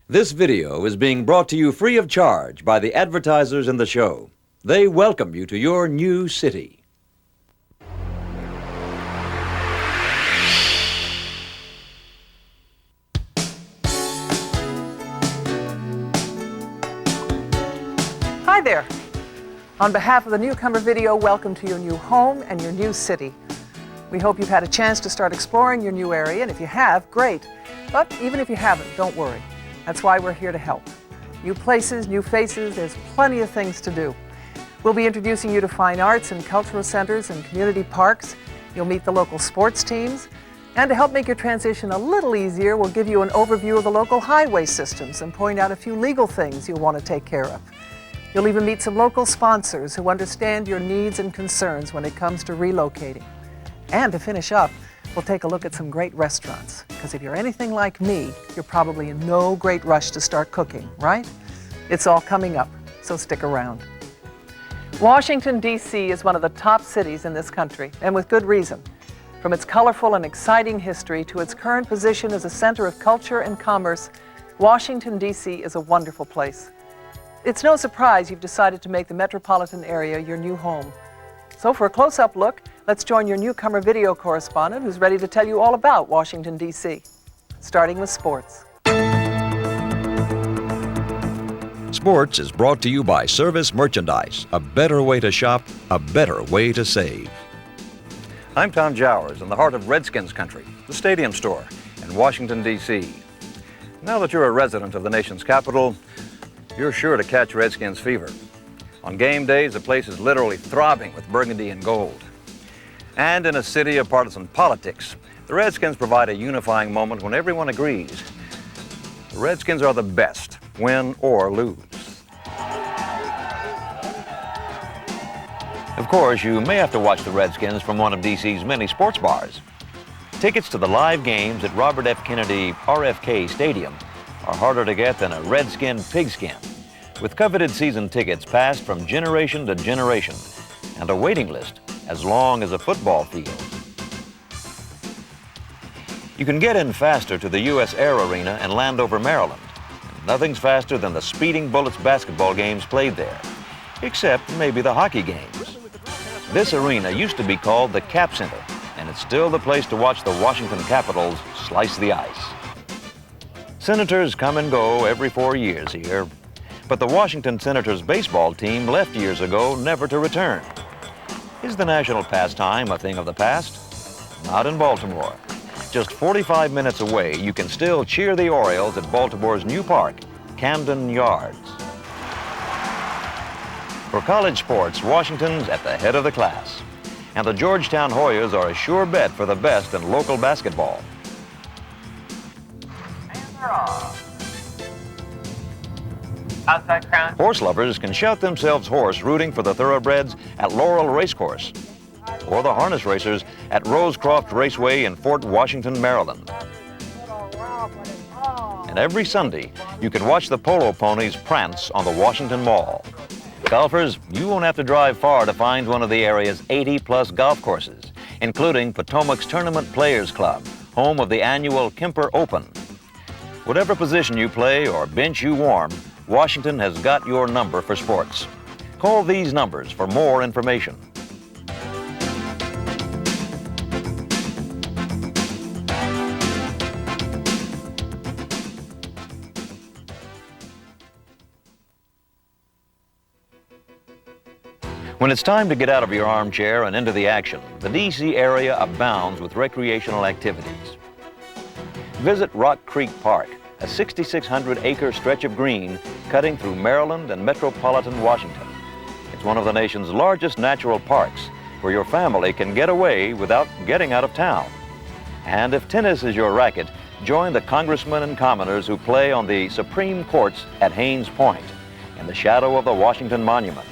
This video is being brought to you free of charge by the advertisers in the show. They welcome you to your new city. Hi there. On behalf of the Newcomer video, welcome to your new home and your new city. We hope you've had a chance to start exploring your new area, and if you have, great. But even if you haven't, don't worry. That's why we're here to help. New places, new faces, there's plenty of things to do. We'll be introducing you to fine arts and cultural centers and community parks. You'll meet the local sports teams. And to help make your transition a little easier, we'll give you an overview of the local highway systems and point out a few legal things you'll want to take care of. You'll even meet some local sponsors who understand your needs and concerns when it comes to relocating. And to finish up, we'll take a look at some great restaurants, because if you're anything like me, you're probably in no great rush to start cooking, right? It's all coming up, so stick around. Washington, D.C. is one of the top cities in this country, and with good reason. From its colorful and exciting history to its current position as a center of culture and commerce, Washington, D.C. is a wonderful place. It's no surprise you've decided to make the metropolitan area your new home. So for a close-up look, let's join your Newcomer video correspondent who's ready to tell you all about Washington, D.C., starting with sports. Sports is brought to you by Service Merchandise, a better way to shop, a better way to save. I'm Tom Jowers in the heart of Redskins country, the Stadium Store in Washington, D.C. Now that you're a resident of the nation's capital, you're sure to catch Redskins fever. On game days, the place is literally throbbing with burgundy and gold. And in a city of partisan politics, the Redskins provide a unifying moment when everyone agrees. The Redskins are the best, win or lose. Of course, you may have to watch the Redskins from one of D.C.'s many sports bars. Tickets to the live games at Robert F. Kennedy RFK Stadium are harder to get than a Redskin pigskin, with coveted season tickets passed from generation to generation and a waiting list as long as a football field. You can get in faster to the U.S. Air Arena in Landover, Maryland. Nothing's faster than the Speeding Bullets basketball games played there, except maybe the hockey games. This arena used to be called the Cap Center, and it's still the place to watch the Washington Capitals slice the ice. Senators come and go every 4 years here, but the Washington Senators baseball team left years ago, never to return. Is the national pastime a thing of the past? Not in Baltimore. Just 45 minutes away, you can still cheer the Orioles at Baltimore's new park, Camden Yards. For college sports, Washington's at the head of the class, and the Georgetown Hoyas are a sure bet for the best in local basketball. Horse lovers can shout themselves hoarse rooting for the thoroughbreds at Laurel Racecourse, or the harness racers at Rosecroft Raceway in Fort Washington, Maryland. And every Sunday, you can watch the polo ponies prance on the Washington Mall. Golfers, you won't have to drive far to find one of the area's 80-plus golf courses, including Potomac's Tournament Players Club, home of the annual Kemper Open. Whatever position you play or bench you warm, Washington has got your number for sports. Call these numbers for more information. When it's time to get out of your armchair and into the action, the D.C. area abounds with recreational activities. Visit Rock Creek Park, a 6,600-acre stretch of green cutting through Maryland and metropolitan Washington. It's one of the nation's largest natural parks, where your family can get away without getting out of town. And if tennis is your racket, join the congressmen and commoners who play on the Supreme Courts at Haynes Point, in the shadow of the Washington Monument.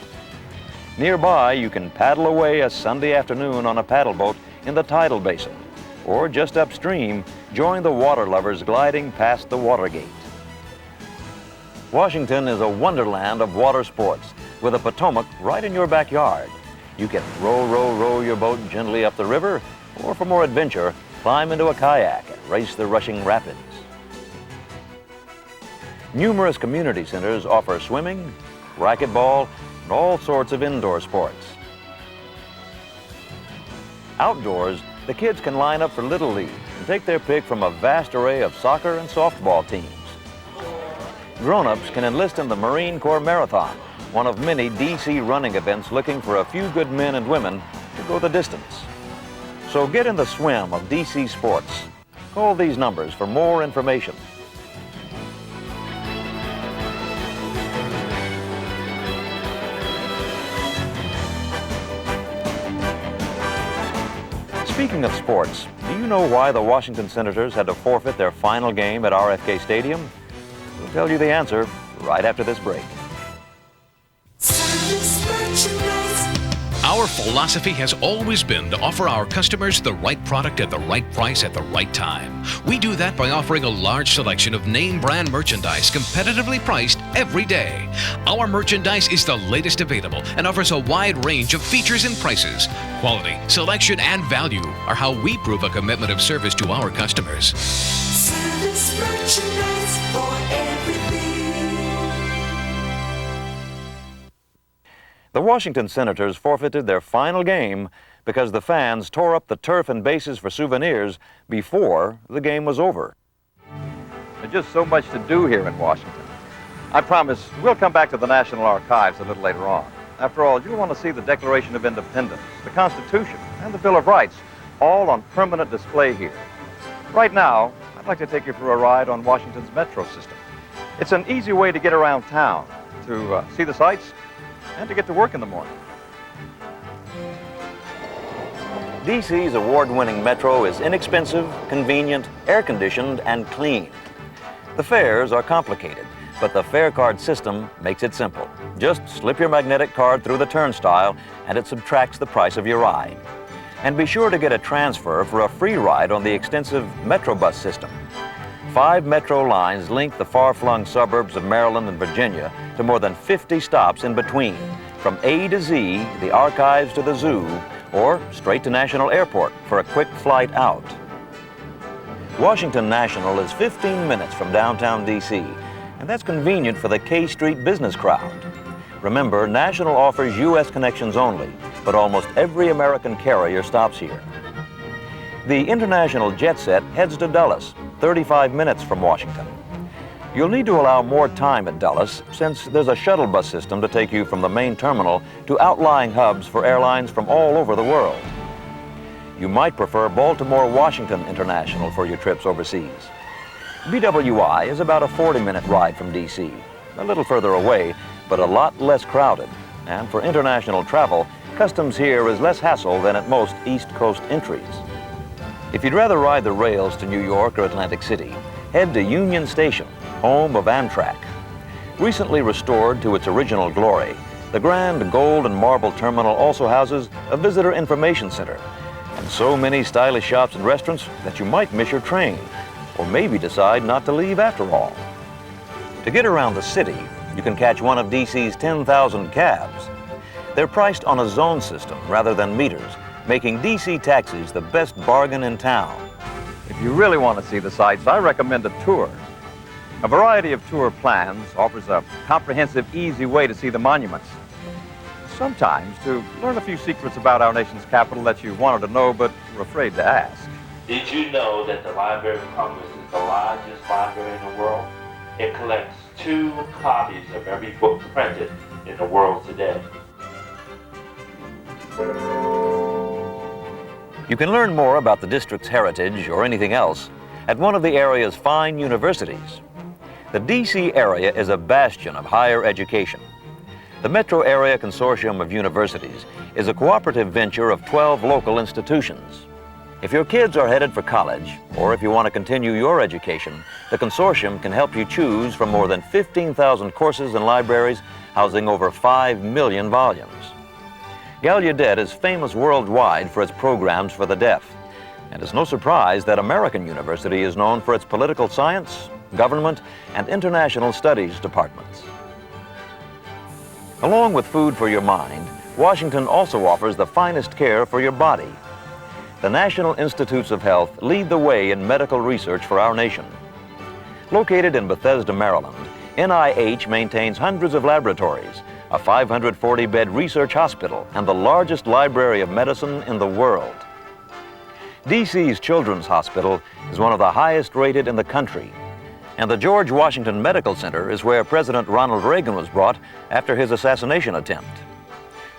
Nearby, you can paddle away a Sunday afternoon on a paddle boat in the tidal basin, or just upstream, join the water lovers gliding past the Watergate. Washington is a wonderland of water sports, with a Potomac right in your backyard. You can row your boat gently up the river, or for more adventure, climb into a kayak and race the rushing rapids. Numerous community centers offer swimming, racquetball, and all sorts of indoor sports. Outdoors, the kids can line up for Little League and take their pick from a vast array of soccer and softball teams. Grown-ups can enlist in the Marine Corps Marathon, one of many D.C. running events looking for a few good men and women to go the distance. So get in the swim of D.C. sports. Call these numbers for more information. Speaking of sports, do you know why the Washington Senators had to forfeit their final game at RFK Stadium? We'll tell you the answer right after this break. Our philosophy has always been to offer our customers the right product at the right price at the right time. We do that by offering a large selection of name brand merchandise competitively priced every day. Our merchandise is the latest available and offers a wide range of features and prices. Quality, selection, and value are how we prove a commitment of service to our customers. Service merchandise for everything. The Washington Senators forfeited their final game because the fans tore up the turf and bases for souvenirs before the game was over. There's just so much to do here in Washington. I promise we'll come back to the National Archives a little later on. After all, you'll want to see the Declaration of Independence, the Constitution, and the Bill of Rights, all on permanent display here. Right now, I'd like to take you for a ride on Washington's metro system. It's an easy way to get around town, to see the sights, and to get to work in the morning. DC's award-winning metro is inexpensive, convenient, air-conditioned, and clean. The fares are complicated, but the fare card system makes it simple. Just slip your magnetic card through the turnstile, and it subtracts the price of your ride. And be sure to get a transfer for a free ride on the extensive Metrobus system. 5 metro lines link the far-flung suburbs of Maryland and Virginia to more than 50 stops in between, from A to Z, the archives to the zoo, or straight to National Airport for a quick flight out. Washington National is 15 minutes from downtown D.C., and that's convenient for the K Street business crowd. Remember, National offers U.S. connections only, but almost every American carrier stops here. The international jet set heads to Dulles, 35 minutes from Washington. You'll need to allow more time at Dulles since there's a shuttle bus system to take you from the main terminal to outlying hubs for airlines from all over the world. You might prefer Baltimore-Washington International for your trips overseas. BWI is about a 40-minute ride from D.C., a little further away, but a lot less crowded. And for international travel, customs here is less hassle than at most East Coast entries. If you'd rather ride the rails to New York or Atlantic City, head to Union Station, home of Amtrak. Recently restored to its original glory, the grand gold and marble terminal also houses a visitor information center and so many stylish shops and restaurants that you might miss your train or maybe decide not to leave after all. To get around the city, you can catch one of DC's 10,000 cabs. They're priced on a zone system rather than meters, making DC taxis the best bargain in town. If you really want to see the sights, I recommend a tour. A variety of tour plans offers a comprehensive, easy way to see the monuments. Sometimes to learn a few secrets about our nation's capital that you wanted to know but were afraid to ask. Did you know that the Library of Congress is the largest library in the world? It collects 2 copies of every book printed in the world today. You can learn more about the district's heritage or anything else at one of the area's fine universities. The D.C. area is a bastion of higher education. The Metro Area Consortium of Universities is a cooperative venture of 12 local institutions. If your kids are headed for college, or if you want to continue your education, the consortium can help you choose from more than 15,000 courses and libraries housing over 5 million volumes. Gallaudet is famous worldwide for its programs for the deaf, and it's no surprise that American University is known for its political science, government, and international studies departments. Along with food for your mind, Washington also offers the finest care for your body. The National Institutes of Health lead the way in medical research for our nation. Located in Bethesda, Maryland, NIH maintains hundreds of laboratories, a 540-bed research hospital, and the largest library of medicine in the world. DC's Children's Hospital is one of the highest rated in the country, and the George Washington Medical Center is where President Ronald Reagan was brought after his assassination attempt.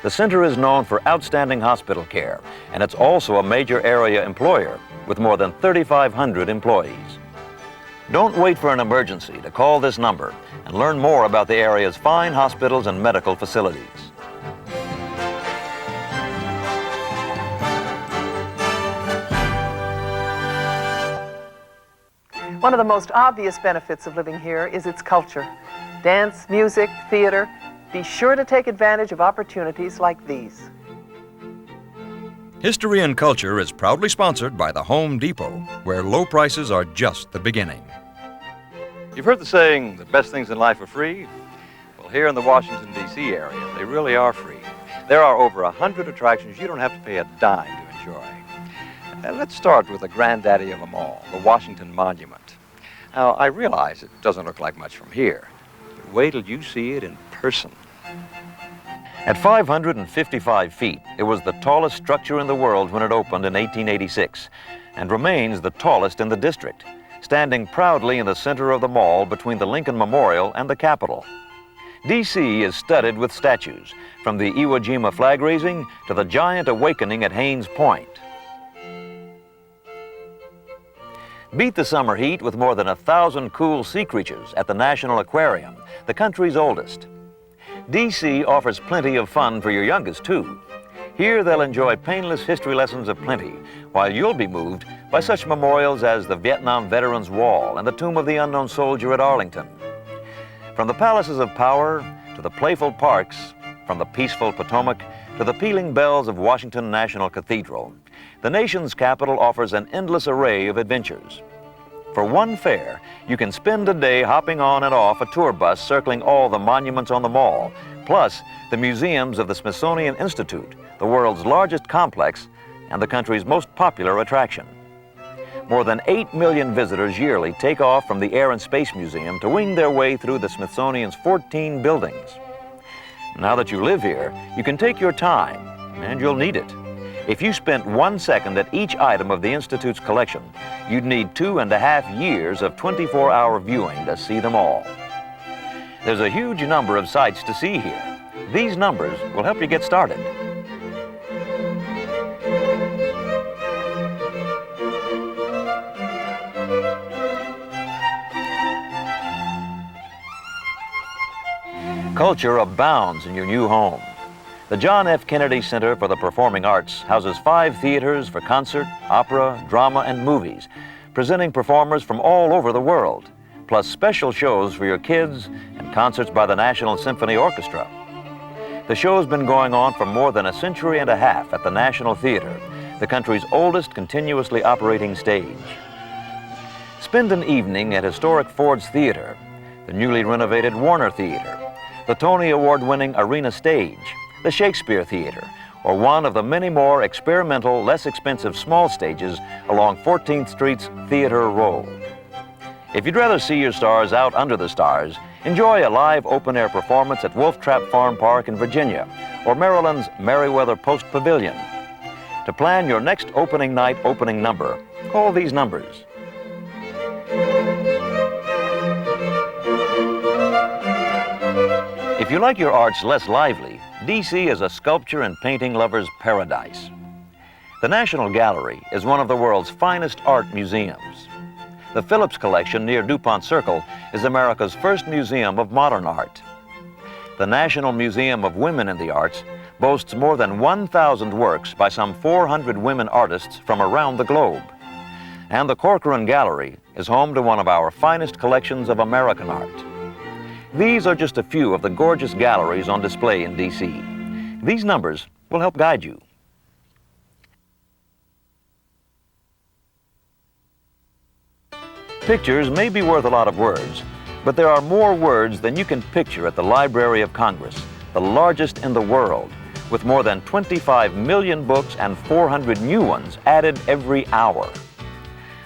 The center is known for outstanding hospital care, and it's also a major area employer with more than 3,500 employees. Don't wait for an emergency to call this number and learn more about the area's fine hospitals and medical facilities. One of the most obvious benefits of living here is its culture. Dance, music, theater. Be sure to take advantage of opportunities like these. History and Culture is proudly sponsored by the Home Depot, where low prices are just the beginning. You've heard the saying, the best things in life are free? Well, here in the Washington, D.C. area, they really are free. There are over 100 attractions you don't have to pay a dime to enjoy. Let's start with the granddaddy of them all, the Washington Monument. Now, I realize it doesn't look like much from here, but wait till you see it in person. At 555 feet, it was the tallest structure in the world when it opened in 1886, and remains the tallest in the district, standing proudly in the center of the mall between the Lincoln Memorial and the Capitol. D.C. is studded with statues, from the Iwo Jima flag raising to the giant awakening at Haynes Point. Beat the summer heat with more than 1,000 cool sea creatures at the National Aquarium, the country's oldest. D.C. offers plenty of fun for your youngest, too. Here they'll enjoy painless history lessons aplenty, while you'll be moved by such memorials as the Vietnam Veterans Wall and the Tomb of the Unknown Soldier at Arlington. From the palaces of power to the playful parks, from the peaceful Potomac to the pealing bells of Washington National Cathedral, the nation's capital offers an endless array of adventures. For one fare, you can spend a day hopping on and off a tour bus circling all the monuments on the mall, plus the museums of the Smithsonian Institute, the world's largest complex and the country's most popular attraction. More than 8 million visitors yearly take off from the Air and Space Museum to wing their way through the Smithsonian's 14 buildings. Now that you live here, you can take your time, and you'll need it. If you spent 1 second at each item of the Institute's collection, you'd need 2.5 years of 24-hour viewing to see them all. There's a huge number of sights to see here. These numbers will help you get started. Culture abounds in your new home. The John F. Kennedy Center for the Performing Arts houses 5 theaters for concert, opera, drama, and movies, presenting performers from all over the world, plus special shows for your kids and concerts by the National Symphony Orchestra. The show's been going on for more than 1.5 centuries at the National Theater, the country's oldest continuously operating stage. Spend an evening at historic Ford's Theater, the newly renovated Warner Theater, the Tony Award-winning Arena Stage, the Shakespeare Theater, or one of the many more experimental, less expensive small stages along 14th Street's Theater Row. If you'd rather see your stars out under the stars, enjoy a live open-air performance at Wolf Trap Farm Park in Virginia, or Maryland's Merriweather Post Pavilion. To plan your next opening night opening number, call these numbers. If you like your arts less lively, D.C. is a sculpture and painting lover's paradise. The National Gallery is one of the world's finest art museums. The Phillips Collection near DuPont Circle is America's first museum of modern art. The National Museum of Women in the Arts boasts more than 1,000 works by some 400 women artists from around the globe. And the Corcoran Gallery is home to one of our finest collections of American art. These are just a few of the gorgeous galleries on display in D.C. These numbers will help guide you. Pictures may be worth a lot of words, but there are more words than you can picture at the Library of Congress, the largest in the world, with more than 25 million books and 400 new ones added every hour.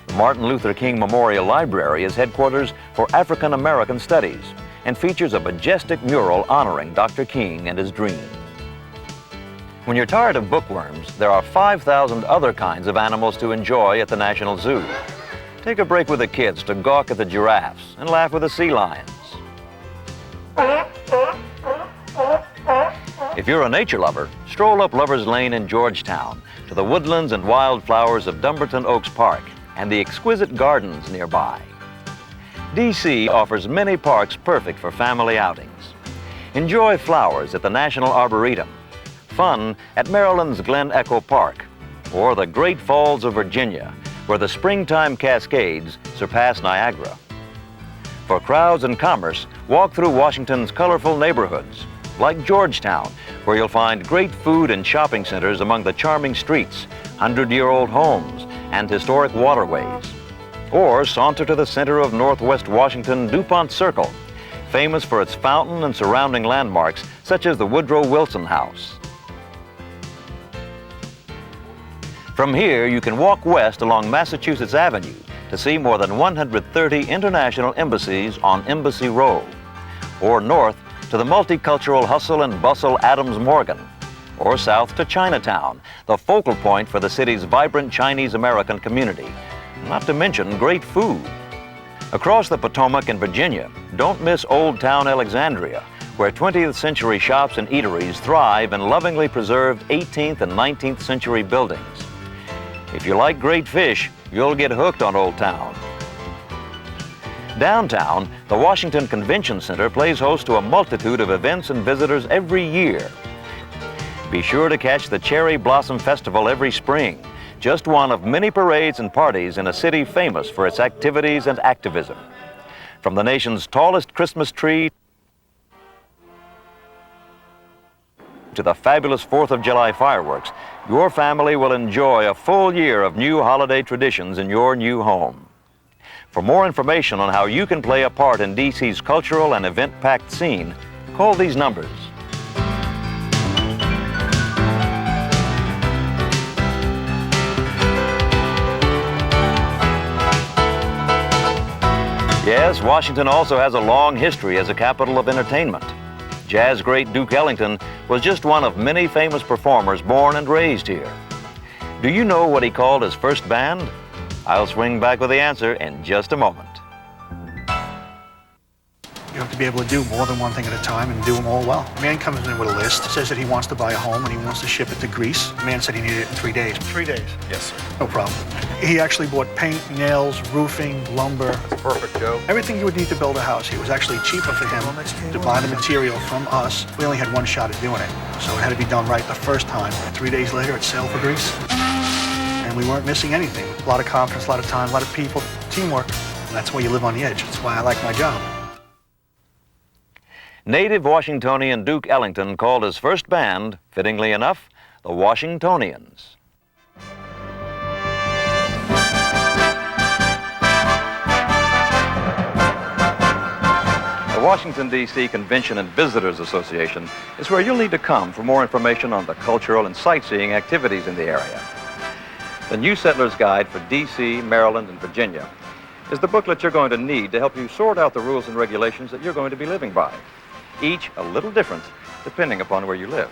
The Martin Luther King Memorial Library is headquarters for African American Studies, and features a majestic mural honoring Dr. King and his dream. When you're tired of bookworms, there are 5,000 other kinds of animals to enjoy at the National Zoo. Take a break with the kids to gawk at the giraffes and laugh with the sea lions. If you're a nature lover, stroll up Lover's Lane in Georgetown to the woodlands and wildflowers of Dumbarton Oaks Park and the exquisite gardens nearby. DC offers many parks perfect for family outings. Enjoy flowers at the National Arboretum, fun at Maryland's Glen Echo Park, or the Great Falls of Virginia, where the springtime cascades surpass Niagara. For crowds and commerce, walk through Washington's colorful neighborhoods, like Georgetown, where you'll find great food and shopping centers among the charming streets, 100-year-old homes, and historic waterways. Or saunter to the center of Northwest Washington DuPont Circle, famous for its fountain and surrounding landmarks such as the Woodrow Wilson House. From here, you can walk west along Massachusetts Avenue to see more than 130 international embassies on Embassy Row, or north to the multicultural hustle and bustle Adams Morgan, or south to Chinatown, the focal point for the city's vibrant Chinese-American community, not to mention great food. Across the Potomac in Virginia, don't miss Old Town Alexandria, where 20th century shops and eateries thrive in lovingly preserved 18th and 19th century buildings. If you like great fish, you'll get hooked on Old Town. Downtown, the Washington Convention Center plays host to a multitude of events and visitors every year. Be sure to catch the Cherry Blossom Festival every spring, just one of many parades and parties in a city famous for its activities and activism. From the nation's tallest Christmas tree to the fabulous 4th of July fireworks, your family will enjoy a full year of new holiday traditions in your new home. For more information on how you can play a part in DC's cultural and event-packed scene, call these numbers. Yes, Washington also has a long history as a capital of entertainment. Jazz great Duke Ellington was just one of many famous performers born and raised here. Do you know what he called his first band? I'll swing back with the answer in just a moment. You have to be able to do more than one thing at a time and do them all well. A man comes in with a list, says that he wants to buy a home and he wants to ship it to Greece. The man said he needed it in 3 days. 3 days? Yes, sir. No problem. He actually bought paint, nails, roofing, lumber. That's perfect, Joe. Everything you would need to build a house. It was actually cheaper for him to buy the material from us. We only had one shot at doing it, so it had to be done right the first time. 3 days later, it sailed for Greece. And we weren't missing anything. A lot of confidence, a lot of time, a lot of people, teamwork. And that's why you live on the edge. That's why I like my job. Native Washingtonian Duke Ellington called his first band, fittingly enough, the Washingtonians. The Washington, D.C. Convention and Visitors Association is where you'll need to come for more information on the cultural and sightseeing activities in the area. The New Settler's Guide for D.C., Maryland, and Virginia is the booklet you're going to need to help you sort out the rules and regulations that you're going to be living by, each a little different depending upon where you live.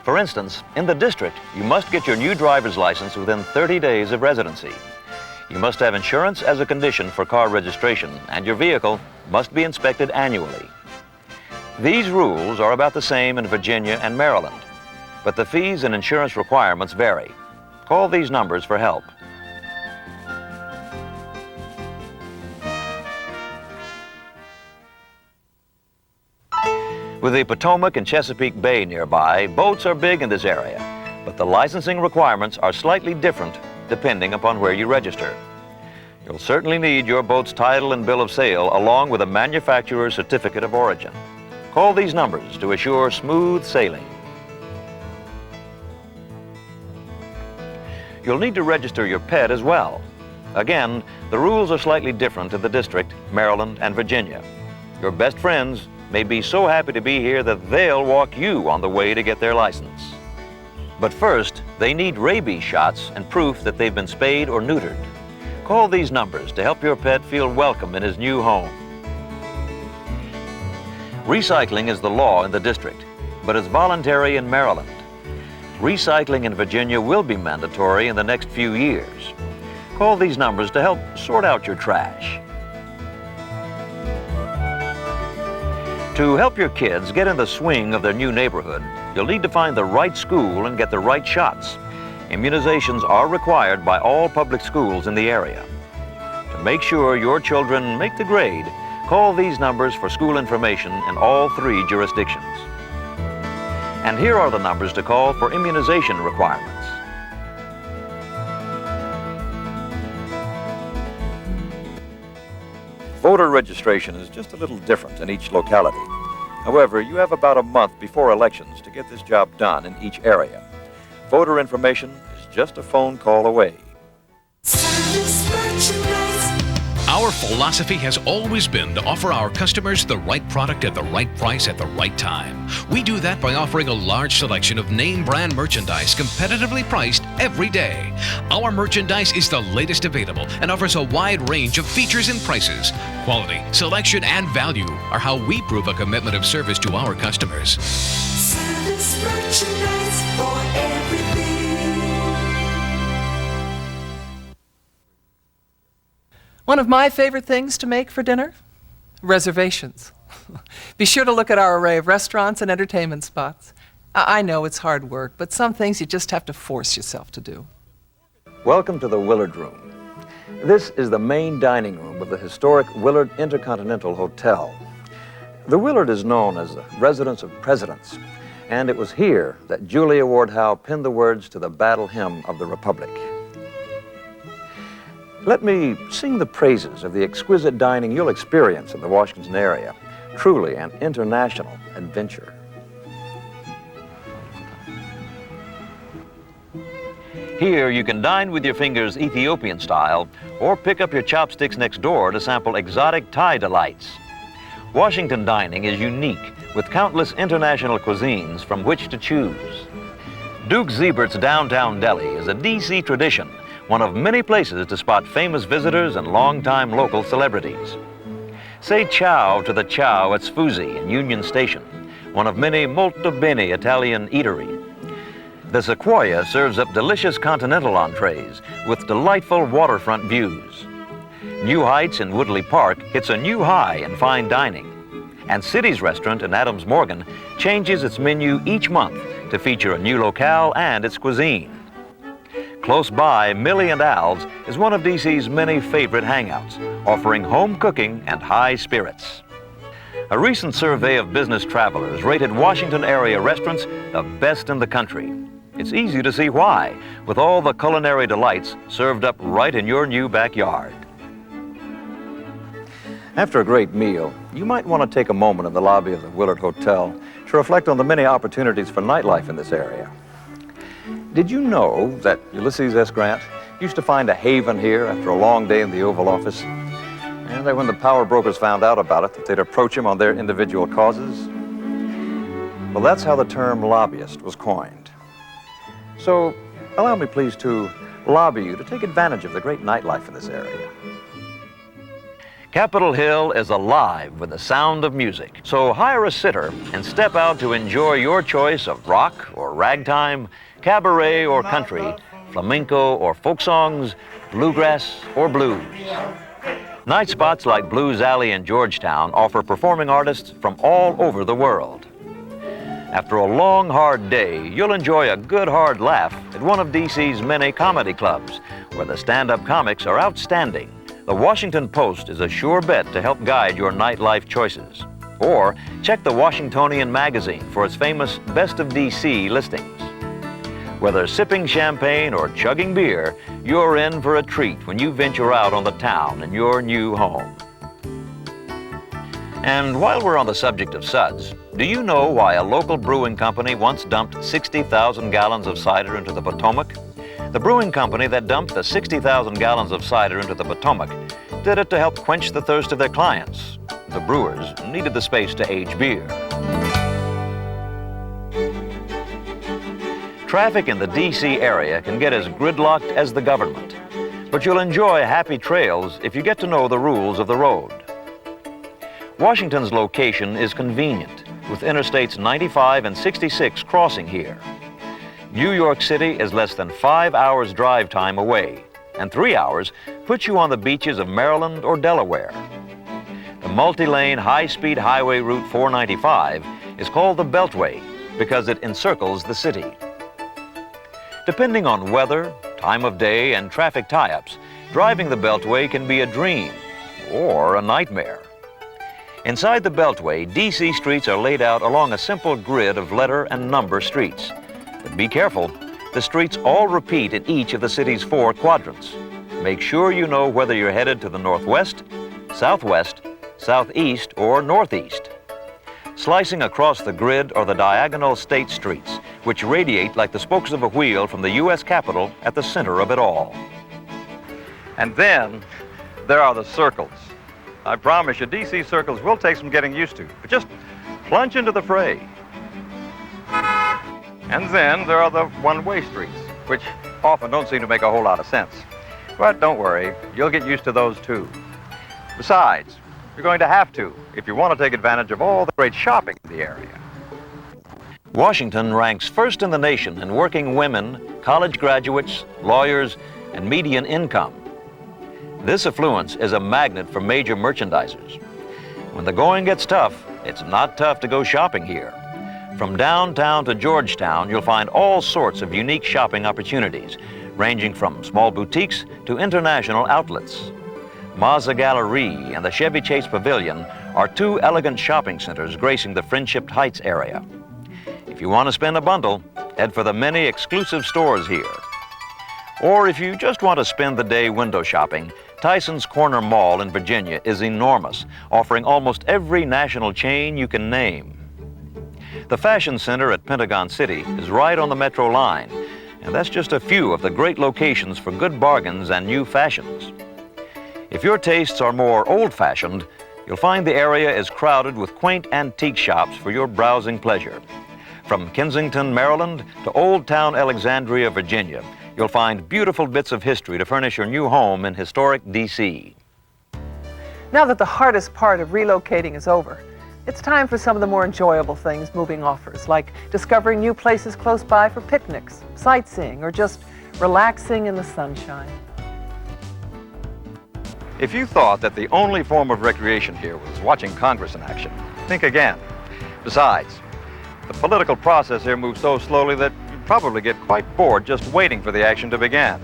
For instance, in the district, you must get your new driver's license within 30 days of residency. You must have insurance as a condition for car registration, and your vehicle must be inspected annually. These rules are about the same in Virginia and Maryland, but the fees and insurance requirements vary. Call these numbers for help. With the Potomac and Chesapeake Bay nearby, boats are big in this area, but the licensing requirements are slightly different depending upon where you register. You'll certainly need your boat's title and bill of sale along with a manufacturer's certificate of origin. Call these numbers to assure smooth sailing. You'll need to register your pet as well. Again, the rules are slightly different in the district, Maryland, and Virginia. Your best friends may be so happy to be here that they'll walk you on the way to get their license. But first, they need rabies shots and proof that they've been spayed or neutered. Call these numbers to help your pet feel welcome in his new home. Recycling is the law in the district, but it's voluntary in Maryland. Recycling in Virginia will be mandatory in the next few years. Call these numbers to help sort out your trash. To help your kids get in the swing of their new neighborhood, you'll need to find the right school and get the right shots. Immunizations are required by all public schools in the area. To make sure your children make the grade, call these numbers for school information in all 3 jurisdictions. And here are the numbers to call for immunization requirements. Voter registration is just a little different in each locality. However, you have about a month before elections to get this job done in each area. Voter information is just a phone call away. Service merchandise. Our philosophy has always been to offer our customers the right product at the right price at the right time. We do that by offering a large selection of name brand merchandise competitively priced every day. Our merchandise is the latest available and offers a wide range of features and prices. Quality, selection, and value are how we prove a commitment of service to our customers. Service merchandise for everything. One of my favorite things to make for dinner? Reservations. Be sure to look at our array of restaurants and entertainment spots. I know it's hard work, but some things you just have to force yourself to do. Welcome to the Willard Room. This is the main dining room of the historic Willard Intercontinental Hotel. The Willard is known as the residence of presidents, and it was here that Julia Ward Howe penned the words to the battle hymn of the Republic. Let me sing the praises of the exquisite dining you'll experience in the Washington area. Truly an international adventure. Here you can dine with your fingers Ethiopian style, or pick up your chopsticks next door to sample exotic Thai delights. Washington dining is unique, with countless international cuisines from which to choose. Duke Zebert's Downtown Deli is a D.C. tradition, one of many places to spot famous visitors and longtime local celebrities. Say ciao to the Chow at Sfusi in Union Station, one of many molto bene Italian eatery. The Sequoia serves up delicious continental entrees with delightful waterfront views. New Heights in Woodley Park hits a new high in fine dining. And City's Restaurant in Adams Morgan changes its menu each month to feature a new locale and its cuisine. Close by, Millie and Al's is one of D.C.'s many favorite hangouts, offering home cooking and high spirits. A recent survey of business travelers rated Washington area restaurants the best in the country. It's easy to see why, with all the culinary delights served up right in your new backyard. After a great meal, you might want to take a moment in the lobby of the Willard Hotel to reflect on the many opportunities for nightlife in this area. Did you know that Ulysses S. Grant used to find a haven here after a long day in the Oval Office? And that when the power brokers found out about it, that they'd approach him on their individual causes? Well, that's how the term lobbyist was coined. So, allow me please to lobby you to take advantage of the great nightlife in this area. Capitol Hill is alive with the sound of music. So hire a sitter and step out to enjoy your choice of rock or ragtime, cabaret or country, flamenco or folk songs, bluegrass or blues. Night spots like Blues Alley in Georgetown offer performing artists from all over the world. After a long, hard day, you'll enjoy a good, hard laugh at one of D.C.'s many comedy clubs, where the stand-up comics are outstanding. The Washington Post is a sure bet to help guide your nightlife choices. Or check the Washingtonian magazine for its famous Best of D.C. listings. Whether sipping champagne or chugging beer, you're in for a treat when you venture out on the town in your new home. And while we're on the subject of suds, do you know why a local brewing company once dumped 60,000 gallons of cider into the Potomac? The brewing company that dumped the 60,000 gallons of cider into the Potomac did it to help quench the thirst of their clients. The brewers needed the space to age beer. Traffic in the D.C. area can get as gridlocked as the government. But you'll enjoy happy trails if you get to know the rules of the road. Washington's location is convenient, with Interstates 95 and 66 crossing here. New York City is less than 5 hours drive time away, and 3 hours puts you on the beaches of Maryland or Delaware. The multi-lane high-speed highway route 495 is called the Beltway because it encircles the city. Depending on weather, time of day, and traffic tie-ups, driving the Beltway can be a dream or a nightmare. Inside the Beltway, D.C. streets are laid out along a simple grid of letter and number streets. But be careful, the streets all repeat in each of the city's 4 quadrants. Make sure you know whether you're headed to the northwest, southwest, southeast, or northeast. Slicing across the grid are the diagonal state streets, which radiate like the spokes of a wheel from the U.S. Capitol at the center of it all. And then there are the circles. I promise you, D.C. circles will take some getting used to, but just plunge into the fray. And then there are the one-way streets, which often don't seem to make a whole lot of sense. But don't worry, you'll get used to those too. Besides, you're going to have to if you want to take advantage of all the great shopping in the area. Washington ranks first in the nation in working women, college graduates, lawyers, and median income. This affluence is a magnet for major merchandisers. When the going gets tough, it's not tough to go shopping here. From downtown to Georgetown, you'll find all sorts of unique shopping opportunities, ranging from small boutiques to international outlets. Mazda Gallery and the Chevy Chase Pavilion are 2 elegant shopping centers gracing the Friendship Heights area. If you want to spend a bundle, head for the many exclusive stores here. Or if you just want to spend the day window shopping, Tyson's Corner Mall in Virginia is enormous, offering almost every national chain you can name. The Fashion Center at Pentagon City is right on the Metro line, and that's just a few of the great locations for good bargains and new fashions. If your tastes are more old-fashioned, you'll find the area is crowded with quaint antique shops for your browsing pleasure. From Kensington, Maryland to Old Town Alexandria, Virginia, you'll find beautiful bits of history to furnish your new home in historic D.C. Now that the hardest part of relocating is over, it's time for some of the more enjoyable things moving offers, like discovering new places close by for picnics, sightseeing, or just relaxing in the sunshine. If you thought that the only form of recreation here was watching Congress in action, think again. Besides, the political process here moves so slowly that you'd probably get quite bored just waiting for the action to begin.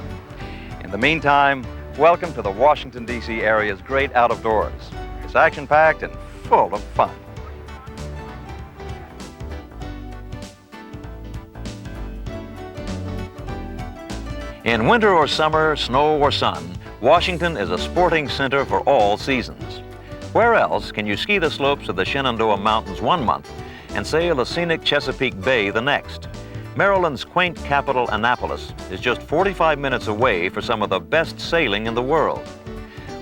In the meantime, welcome to the Washington, D.C. area's great out-of-doors. It's action-packed and full of fun. In winter or summer, snow or sun, Washington is a sporting center for all seasons. Where else can you ski the slopes of the Shenandoah Mountains one month and sail the scenic Chesapeake Bay the next? Maryland's quaint capital, Annapolis, is just 45 minutes away for some of the best sailing in the world.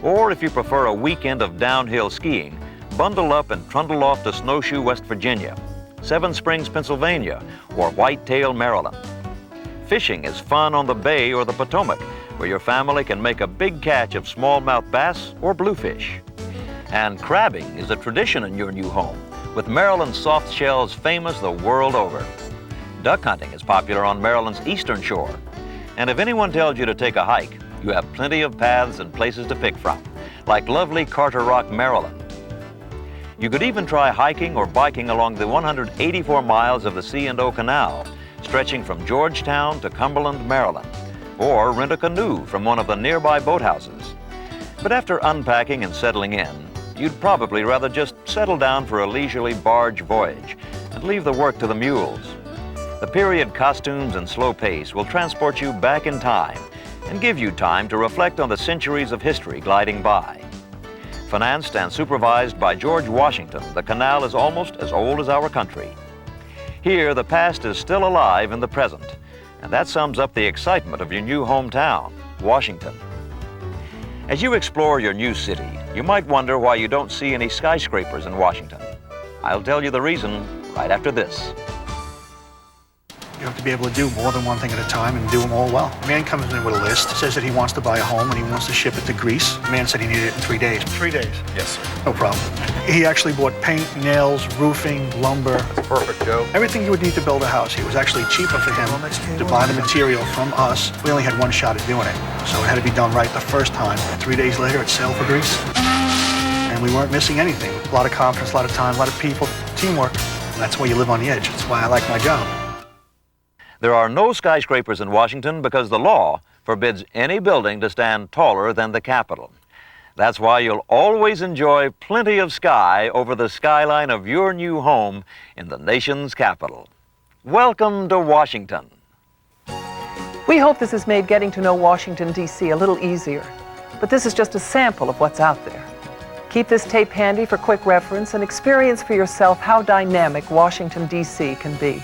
Or if you prefer a weekend of downhill skiing, bundle up and trundle off to Snowshoe, West Virginia, Seven Springs, Pennsylvania, or Whitetail, Maryland. Fishing is fun on the Bay or the Potomac, where your family can make a big catch of smallmouth bass or bluefish. And crabbing is a tradition in your new home, with Maryland's soft shells famous the world over. Duck hunting is popular on Maryland's eastern shore. And if anyone tells you to take a hike, you have plenty of paths and places to pick from, like lovely Carter Rock, Maryland. You could even try hiking or biking along the 184 miles of the C&O Canal, stretching from Georgetown to Cumberland, Maryland, or rent a canoe from one of the nearby boathouses. But after unpacking and settling in, you'd probably rather just settle down for a leisurely barge voyage and leave the work to the mules. The period costumes and slow pace will transport you back in time and give you time to reflect on the centuries of history gliding by. Financed and supervised by George Washington, the canal is almost as old as our country. Here, the past is still alive in the present, and that sums up the excitement of your new hometown, Washington. As you explore your new city, you might wonder why you don't see any skyscrapers in Washington. I'll tell you the reason right after this. You have to be able to do more than one thing at a time and do them all well. A man comes in with a list, says that he wants to buy a home and he wants to ship it to Greece. The man said he needed it in 3 days. 3 days? Yes, sir. No problem. He actually bought paint, nails, roofing, lumber. That's perfect, Joe. Everything you would need to build a house. It was actually cheaper for him to buy the material from us. We only had one shot at doing it, so it had to be done right the first time. 3 days later, it sailed for Greece. And we weren't missing anything. A lot of confidence, a lot of time, a lot of people, teamwork. And that's why you live on the edge. That's why I like my job. There are no skyscrapers in Washington because the law forbids any building to stand taller than the Capitol. That's why you'll always enjoy plenty of sky over the skyline of your new home in the nation's capital. Welcome to Washington. We hope this has made getting to know Washington, D.C. a little easier, but this is just a sample of what's out there. Keep this tape handy for quick reference and experience for yourself how dynamic Washington, D.C. can be.